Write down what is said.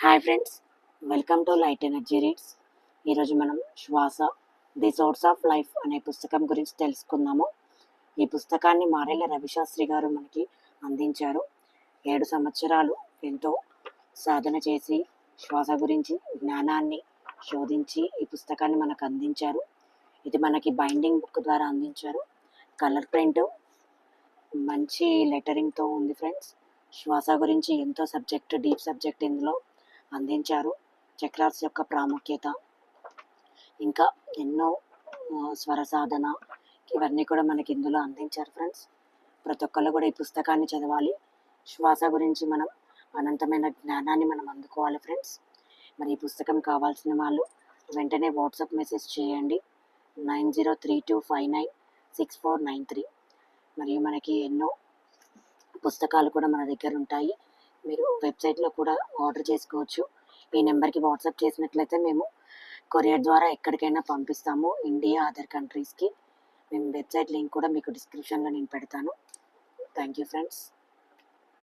Hi friends, welcome to light energy reads. ఈరోజు మనం శ్వాస ది సోర్స్ ఆఫ్ లైఫ్ అనే పుస్తకం గురించి తెలుసుకుందాము. ఈ పుస్తకాన్ని మారెళ్ళ రవిశాస్త్రి గారు మనకి అందించారు. 7 సంవత్సరాలు ఎంతో సాధన చేసి శ్వాస గురించి జ్ఞానాన్ని శోధించి ఈ పుస్తకాన్ని మనకు అందించారు. ఇది మనకి బైండింగ్ బుక్ ద్వారా అందించారు. కలర్ ప్రింట్, మంచి లెటరింగ్తో ఉంది ఫ్రెండ్స్. శ్వాస గురించి ఎంతో డీప్ సబ్జెక్ట్ ఇందులో అందించారు. చక్రాస్ యొక్క ప్రాముఖ్యత, ఇంకా ఎన్నో స్వర సాధన, ఇవన్నీ కూడా మనకి ఇందులో అందించారు ఫ్రెండ్స్. ప్రతి ఒక్కళ్ళు కూడా ఈ పుస్తకాన్ని చదవాలి. శ్వాస గురించి మనం అనంతమైన జ్ఞానాన్ని మనం అందుకోవాలి ఫ్రెండ్స్. మరి ఈ పుస్తకం కావాల్సిన వాళ్ళు వెంటనే వాట్సాప్ మెసేజ్ చేయండి 9032596493. మరియు మనకి ఎన్నో పుస్తకాలు కూడా మన దగ్గర ఉంటాయి. మీరు వెబ్సైట్లో కూడా ఆర్డర్ చేసుకోవచ్చు. ఈ నెంబర్కి వాట్సాప్ చేసినట్లయితే మేము కొరియర్ ద్వారా ఎక్కడికైనా పంపిస్తాము, ఇండియా, అదర్ కంట్రీస్కి. మేము వెబ్సైట్ లింక్ కూడా మీకు డిస్క్రిప్షన్లో నేను పెడతాను. Thank you friends.